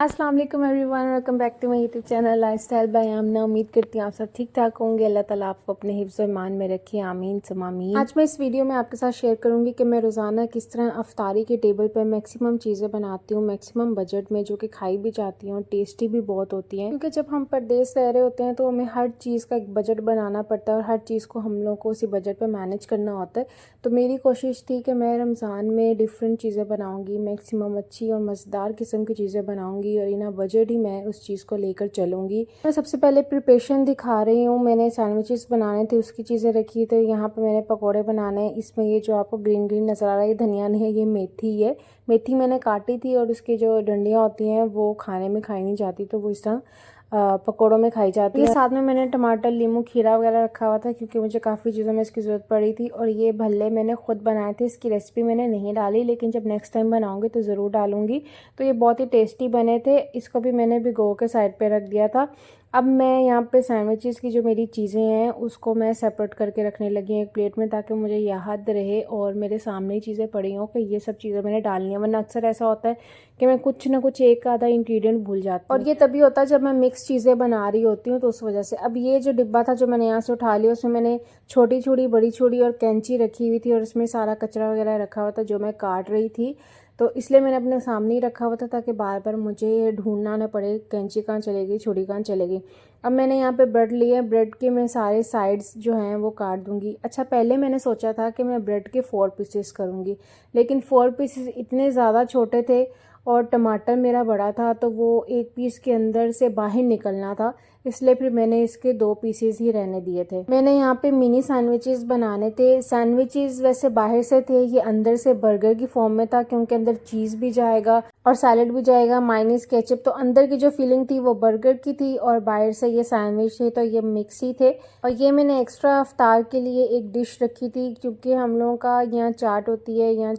अस्सलाम वालेकुम everyone, welcome back to my YouTube channel lifestyle by Amna. उम्मीद करती हूँ आप सब ठीक ठाक होंगे। अल्लाह ताला आपको अपने हिफ्ज़ और ईमान में रखे, आमीन सुम्मा आमीन। आज मैं इस वीडियो में आपके साथ शेयर करूँगी कि मैं रोज़ाना किस तरह अफ्तारी के टेबल पर मैक्सिमम चीज़ें बनाती हूँ, मैक्सिमम बजट में, जो कि खाई भी जाती हैं और टेस्टी भी बहुत होती हैं। क्योंकि जब हम परदेश रह रहे होते हैं तो हमें हर चीज़ का एक बजट बनाना पड़ता है और हर चीज़ को हम लोग को उसी बजट पर मैनेज करना होता है। तो मेरी कोशिश थी कि मैं रमज़ान में डिफरेंट चीज़ें बनाऊँगी, मैक्सिमम अच्छी और मज़ेदार किस्म की चीज़ें बनाऊँगी और इना बजट ही मैं उस चीज़ को लेकर चलूँगी। मैं सबसे पहले प्रिपरेशन दिखा रही हूँ। मैंने सैंडविचेस बनाने थे, उसकी चीज़ें रखी। तो यहाँ पे मैंने पकोड़े बनाने हैं। इसमें ये जो आपको ग्रीन ग्रीन नज़र आ रहा है, ये धनिया नहीं है, ये मेथी है। मेथी मैंने काटी थी और उसकी जो डंडियाँ होती हैं वो खाने में खाई नहीं जाती, तो वो इस तरह पकौड़ों में खाई जाती है। साथ में मैंने टमाटर, नींबू, खीरा वगैरह रखा हुआ था क्योंकि मुझे काफ़ी चीज़ों में इसकी ज़रूरत पड़ी थी। और ये भल्ले मैंने खुद बनाए थे, इसकी रेसिपी मैंने नहीं डाली, लेकिन जब नेक्स्ट टाइम बनाऊंगी तो ज़रूर डालूंगी। तो ये बहुत ही टेस्टी बने थे। इसको भी मैंने भिगो के साइड पे रख दिया था। अब मैं यहाँ पे सैंडविचेस की जो मेरी चीज़ें हैं उसको मैं सेपरेट करके रखने लगी हूँ एक प्लेट में, ताकि मुझे याद रहे और मेरे सामने ही चीज़ें पड़ी हों कि ये सब चीज़ें मैंने डालनी है। वरना अक्सर ऐसा होता है कि मैं कुछ ना कुछ एक आधा इंग्रेडिएंट भूल जाती हूँ, और ये तभी होता है जब मैं मिक्स चीज़ें बना रही होती हूँ, तो उस वजह से। अब ये जो डिब्बा था जो मैंने यहाँ से उठा लिया, उसमें मैंने छोटी छुरी, बड़ी छुरी और कैंची रखी हुई थी और उसमें सारा कचरा वगैरह रखा हुआ था जो मैं काट रही थी। तो इसलिए मैंने अपने सामने ही रखा हुआ था ताकि बार बार मुझे ढूंढना ना पड़े कैंची कहाँ चलेगी, छुरी कहाँ चलेगी। अब मैंने यहाँ पे ब्रेड लिया है। ब्रेड के मैं सारे साइड्स जो हैं वो काट दूंगी। अच्छा, पहले मैंने सोचा था कि मैं ब्रेड के 4 पीसेस करूँगी, लेकिन 4 पीसेस इतने ज़्यादा छोटे थे और टमाटर मेरा बड़ा था, तो वो एक पीस के अंदर से बाहर निकलना था, इसलिए फिर मैंने इसके 2 पीसेस ही रहने दिए थे। मैंने यहाँ पे मिनी सैंडविचेस बनाने थे। सैंडविचेस वैसे बाहर से थे, ये अंदर से बर्गर की फॉर्म में था क्योंकि अंदर चीज़ भी जाएगा और सैलेड भी जाएगा, मायोनीज, केचप। तो अंदर की जो फीलिंग थी वो बर्गर की थी और बाहर से ये सैंडविच थे, तो ये मिक्स ही थे। और ये मैंने एक्स्ट्रा अफ्तार के लिए एक डिश रखी थी क्योंकि हम लोगों का यहाँ चाट होती है, यहाँ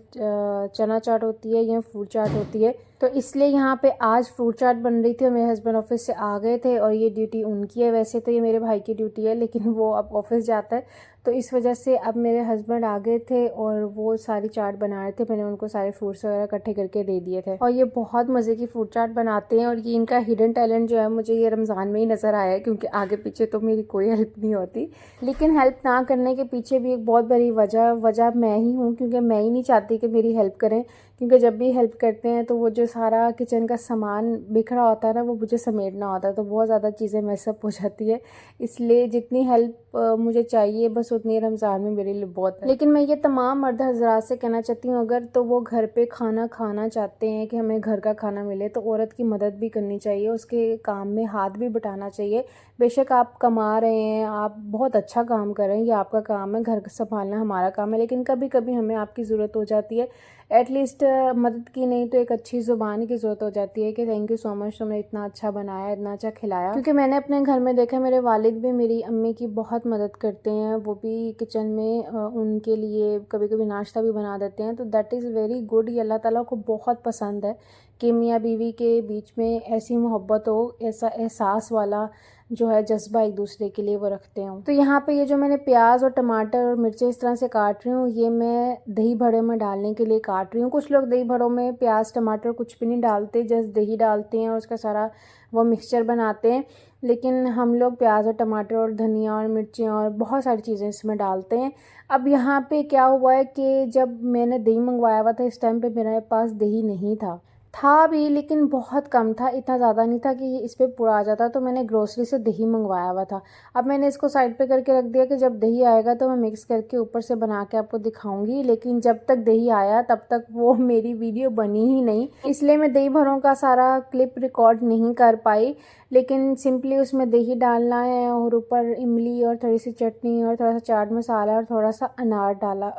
चना चाट होती है, यहाँ फ्रूट चाट होती है। तो इसलिए यहाँ पे आज फ्रूट चाट बन रही थी और मेरे हस्बैंड ऑफिस से आ गए थे और ये ड्यूटी उनकी है। वैसे तो ये मेरे भाई की ड्यूटी है, लेकिन वो अब ऑफिस जाता है, तो इस वजह से अब मेरे हस्बैंड आ गए थे और वो सारी चाट बना रहे थे। मैंने उनको सारे फ्रूट्स वगैरह इकट्ठे करके दे दिए थे और ये बहुत मज़े की फ्रूट चाट बनाते हैं। और ये इनका हिडन टैलेंट जो है मुझे ये रमज़ान में ही नज़र आया है, क्योंकि आगे पीछे तो मेरी कोई हेल्प नहीं होती। लेकिन हेल्प ना करने के पीछे भी एक बहुत बड़ी वजह मैं ही हूँ, क्योंकि मैं ही नहीं चाहती कि मेरी हेल्प करें। क्योंकि जब भी हेल्प करते हैं तो वो जो सारा किचन का सामान बिखरा होता है ना, वो मुझे समेटना होता है, तो बहुत ज़्यादा चीज़ें मैसअप हो जाती है। इसलिए जितनी हेल्प मुझे चाहिए बस उतनी रमज़ान में मेरे लिए बहुत है। लेकिन मैं ये तमाम मर्द हज़रात से कहना चाहती हूँ, अगर तो वो घर पे खाना खाना चाहते हैं कि हमें घर का खाना मिले, तो औरत की मदद भी करनी चाहिए, उसके काम में हाथ भी बटाना चाहिए। बेशक आप कमा रहे हैं, आप बहुत अच्छा काम कर रहे हैं, ये आपका काम है, घर संभालना हमारा काम है, लेकिन कभी कभी हमें आपकी ज़रूरत हो जाती है। एटलीस्ट मदद की नहीं तो एक अच्छी ज़ुबान की ज़रूरत हो जाती है कि थैंक यू सो मच, तुमने इतना अच्छा बनाया, इतना अच्छा खिलाया। क्योंकि मैंने अपने घर में देखा, मेरे वालिद भी मेरी अम्मी की बहुत मदद करते हैं। वो भी किचन में उनके लिए कभी कभी नाश्ता भी बना देते हैं, तो दैट इज़ वेरी गुड। ये अल्लाह ताला को बहुत पसंद है कि मियाँ बीवी के बीच में ऐसी मोहब्बत हो, ऐसा एहसास वाला जो है जज्बा एक दूसरे के लिए वो रखते हो। तो यहाँ पे ये जो मैंने प्याज और टमाटर और मिर्चें इस तरह से काट रही हूँ, ये मैं दही बड़े में डालने के लिए काट रही हूँ। कुछ लोग दही बड़ों में प्याज टमाटर कुछ भी नहीं डालते, जस्ट दही डालते हैं और उसका सारा वो मिक्सचर बनाते हैं। लेकिन हम लोग प्याज और टमाटर और धनिया और मिर्चें और बहुत सारी चीज़ें इसमें डालते हैं। अब यहाँ पे क्या हुआ है कि जब मैंने दही मंगवाया हुआ था, इस टाइम पे मेरे पास दही नहीं था भी, लेकिन बहुत कम था, इतना ज़्यादा नहीं था कि ये इस पर पूरा आ जाता। तो मैंने ग्रोसरी से दही मंगवाया हुआ था। अब मैंने इसको साइड पे करके रख दिया कि जब दही आएगा तो मैं मिक्स करके ऊपर से बना के आपको दिखाऊंगी। लेकिन जब तक दही आया तब तक वो मेरी वीडियो बनी ही नहीं, इसलिए मैं दही भरों का सारा क्लिप रिकॉर्ड नहीं कर पाई। लेकिन सिंपली उसमें दही डालना है और ऊपर इमली और थोड़ी सी चटनी और थोड़ा सा चाट मसाला और थोड़ा सा अनार डाला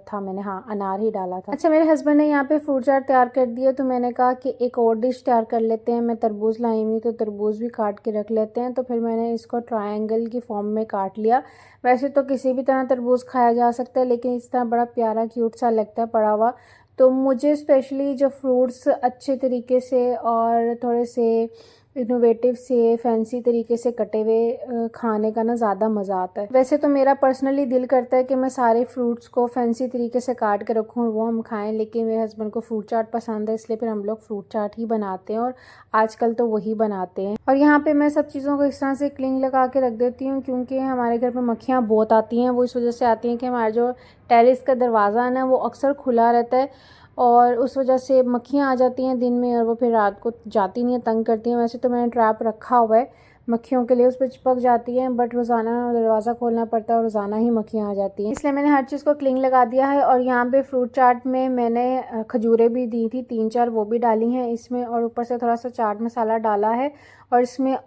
था मैंने, हाँ अनार ही डाला था। अच्छा, मेरे हस्बैंड ने यहाँ पे फ्रूट चाट तैयार कर दिया, तो मैंने कहा कि एक और डिश तैयार कर लेते हैं। मैं तरबूज लाई हुई, तो तरबूज भी काट के रख लेते हैं। तो फिर मैंने इसको ट्रायंगल की फॉर्म में काट लिया। वैसे तो किसी भी तरह तरबूज खाया जा सकता है, लेकिन इस तरह बड़ा प्यारा क्यूट सा लगता है पड़ा हुआ। तो मुझे स्पेशली जो फ्रूट्स अच्छे तरीके से और थोड़े से इनोवेटिव से फैंसी तरीके से कटे हुए खाने का ना ज़्यादा मज़ा आता है। वैसे तो मेरा पर्सनली दिल करता है कि मैं सारे फ्रूट्स को फैंसी तरीके से काट के रखूँ और वो हम खाएं, लेकिन मेरे हस्बैंड को फ्रूट चाट पसंद है, इसलिए फिर हम लोग फ्रूट चाट ही बनाते हैं और आजकल तो वही बनाते हैं। और यहाँ पे मैं सब चीज़ों को इस तरह से क्लिंग लगा के रख देती हूँ, क्योंकि हमारे घर पर मक्खियाँ बहुत आती हैं। वो इस वजह से आती हैं कि हमारा जो टेरेस का दरवाज़ा है ना वो अक्सर खुला रहता है और उस वजह से मक्खियाँ आ जाती हैं दिन में और वो फिर रात को जाती नहीं है, तंग करती हैं। वैसे तो मैंने ट्रैप रखा हुआ है मक्खियों के लिए, उस पर चिपक जाती हैं, बट रोज़ाना दरवाज़ा खोलना पड़ता है और रोज़ाना ही मक्खियाँ आ जाती हैं, इसलिए मैंने हर चीज़ को क्लिंग लगा दिया है। और यहाँ पे फ्रूट चाट में मैंने खजूरें भी दी थी 3-4, वो भी डाली हैं इसमें, और ऊपर से थोड़ा सा चाट मसाला डाला है और इसमें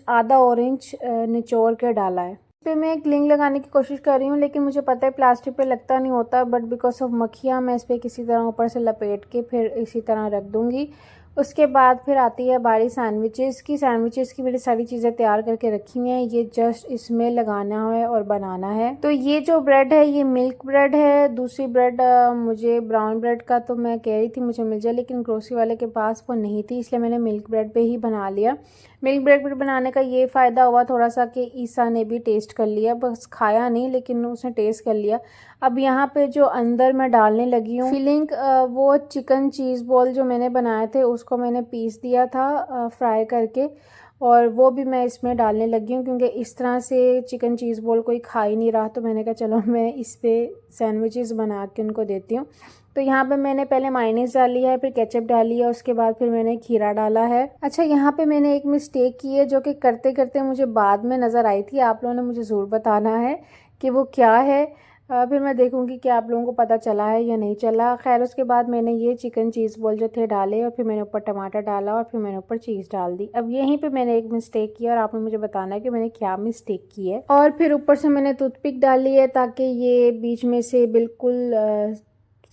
आधा ऑरेंज निचोड़ के डाला है। पे मैं क्लिंग लगाने की कोशिश कर रही हूँ, लेकिन मुझे पता है प्लास्टिक पे लगता नहीं होता, बट बिकॉज ऑफ मक्खियाँ मैं इस पर किसी तरह ऊपर से लपेट के फिर इसी तरह रख दूँगी। उसके बाद फिर आती है बारी सैंडविचेस की मेरी सारी चीज़ें तैयार करके रखी हुई हैं, ये जस्ट इसमें लगाना है और बनाना है। तो ये जो ब्रेड है ये मिल्क ब्रेड है, दूसरी ब्रेड मुझे ब्राउन ब्रेड का तो मैं कह रही थी मुझे मिल जाए, लेकिन ग्रोसरी वाले के पास वो नहीं थी, इसलिए मैंने मिल्क ब्रेड पे ही बना लिया। मिल्क ब्रेड बनाने का ये फ़ायदा हुआ थोड़ा सा कि ईसा ने भी टेस्ट कर लिया, बस खाया नहीं लेकिन उसने टेस्ट कर लिया। अब यहाँ पे जो अंदर मैं डालने लगी हूँ फिलिंग, वो चिकन चीज़ बॉल जो मैंने बनाए थे उसको मैंने पीस दिया था फ्राई करके, और वो भी मैं इसमें डालने लगी हूँ, क्योंकि इस तरह से चिकन चीज़ बॉल कोई खा ही नहीं रहा, तो मैंने कहा चलो मैं इस पर सैंडविचेस बना के उनको देती हूँ। तो यहाँ पे मैंने पहले मायोनीज डाली है, फिर केचप डाली है, उसके बाद फिर मैंने खीरा डाला है। अच्छा, यहाँ पे मैंने एक मिस्टेक की है जो कि करते करते मुझे बाद में नज़र आई थी, आप लोगों ने मुझे ज़रूर बताना है कि वो क्या है। फिर मैं देखूंगी कि आप लोगों को पता चला है या नहीं चला। खैर, उसके बाद मैंने ये चिकन चीज़ बॉल जो थे डाले और फिर मैंने ऊपर टमाटर डाला और फिर मैंने ऊपर चीज़ डाल दी। अब यहीं पे मैंने एक मिस्टेक की और आपने मुझे बताना है कि मैंने क्या मिस्टेक की है। और फिर ऊपर से मैंने टूथपिक डाली है ताकि ये बीच में से बिल्कुल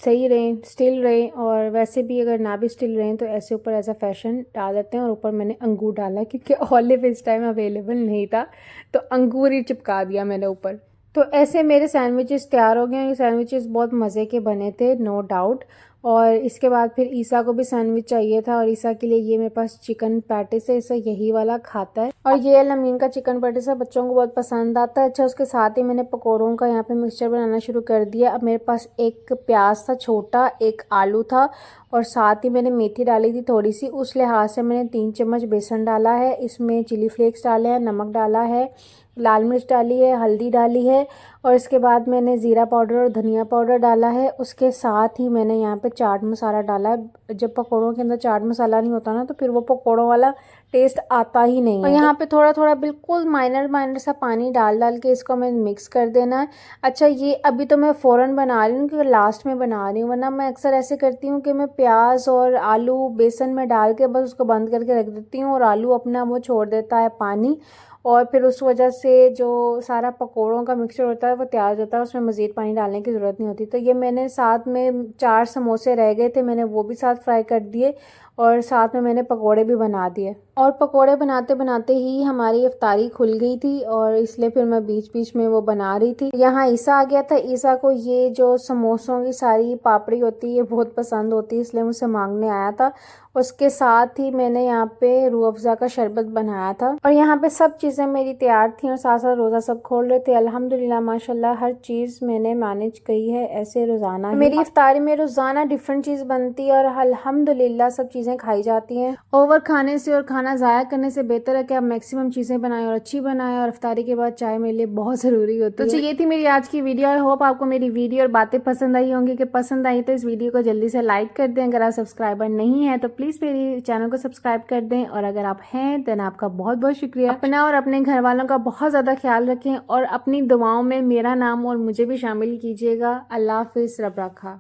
सही रहें, स्टिल रहें, और वैसे भी अगर ना भी स्टिल रहें तो ऐसे ऊपर ऐसा फैशन डाल देते हैं। और ऊपर मैंने अंगूर डाला क्योंकि ऑलिव इस टाइम अवेलेबल नहीं था, तो अंगूर ही चिपका दिया मैंने ऊपर। तो ऐसे मेरे सैंडविचेस तैयार हो गए। ये सैंडविचेस बहुत मज़े के बने थे, नो डाउट। और इसके बाद फिर ईसा को भी सैंडविच चाहिए था, और ईसा के लिए ये मेरे पास चिकन पैटिस है, ईसा यही वाला खाता है। और ये लमीन का चिकन पैटिस है, बच्चों को बहुत पसंद आता है। अच्छा, उसके साथ ही मैंने पकौड़ों का यहाँ पे मिक्सचर बनाना शुरू कर दिया। अब मेरे पास एक प्याज था छोटा, एक आलू था, और साथ ही मैंने मेथी डाली थी थोड़ी सी, उस लिहाज से मैंने 3 चम्मच बेसन डाला है। इसमें चिली फ्लेक्स डाले हैं, नमक डाला है, लाल मिर्च डाली है, हल्दी डाली है, और इसके बाद मैंने ज़ीरा पाउडर और धनिया पाउडर डाला है। उसके साथ ही मैंने यहाँ पे चाट मसाला डाला है। जब पकौड़ों के अंदर चाट मसाला नहीं होता ना तो फिर वो पकौड़ों वाला टेस्ट आता ही नहीं है। और यहाँ पे थोड़ा थोड़ा बिल्कुल माइनर सा पानी डाल के इसको हमें मिक्स कर देना है। अच्छा, ये अभी तो मैं फ़ौरन बना रही हूँ क्योंकि लास्ट में बना रही हूँ, वरना मैं अक्सर ऐसे करती हूँ कि मैं प्याज और आलू बेसन में डाल के बस उसको बंद करके रख देती हूँ और आलू अपना वो छोड़ देता है पानी, और फिर उस वजह से जो सारा पकोड़ों का मिक्सचर होता है वो तैयार हो जाता है, उसमें मज़ीद पानी डालने की ज़रूरत नहीं होती। तो ये मैंने साथ में 4 समोसे रह गए थे, मैंने वो भी साथ फ्राई कर दिए और साथ में मैंने पकोड़े भी बना दिए। और पकोड़े बनाते बनाते ही हमारी इफ्तारी खुल गई थी, और इसलिए फिर मैं बीच बीच में वो बना रही थी। यहाँ ईसा आ गया था। ईसा को ये जो समोसों की सारी पापड़ी होती है बहुत पसंद होती है, इसलिए मुझसे मांगने आया था। उसके साथ ही मैंने यहाँ पे रूह अफ़ज़ा का शरबत बनाया था, और यहाँ पे सब चीज़ें मेरी तैयार थी और साथ साथ रोज़ा सब खोल रहे थे। अल्हम्दुलिल्लाह माशाल्लाह हर चीज़ मैंने मैनेज की है। ऐसे रोज़ाना मेरी इफ्तारी में रोज़ाना डिफरेंट चीज़ बनती है और अल्हम्दुलिल्लाह सब चीज़ें खाई जाती हैं। ओवर खाने से और खाना ज़ाया करने से बेहतर है कि आप मैक्सिमम चीज़ें बनाएं और अच्छी बनाएं, और इफ्तारी के बाद चाय मेरे लिए बहुत ज़रूरी होती है। तो ये थी मेरी आज की वीडियो। आई होप आपको मेरी वीडियो और बातें पसंद आई होंगी। कि पसंद आई तो इस वीडियो को जल्दी से लाइक कर दें। अगर आप सब्सक्राइबर नहीं है तो प्लीज़ मेरी चैनल को सब्सक्राइब कर दें, और अगर आप हैं देन आपका बहुत बहुत शुक्रिया। अपना और अपने घर वालों का बहुत ज़्यादा ख्याल रखें, और अपनी दुआओं में मेरा नाम और मुझे भी शामिल कीजिएगा। अल्लाह हाफिज़, रब रखा।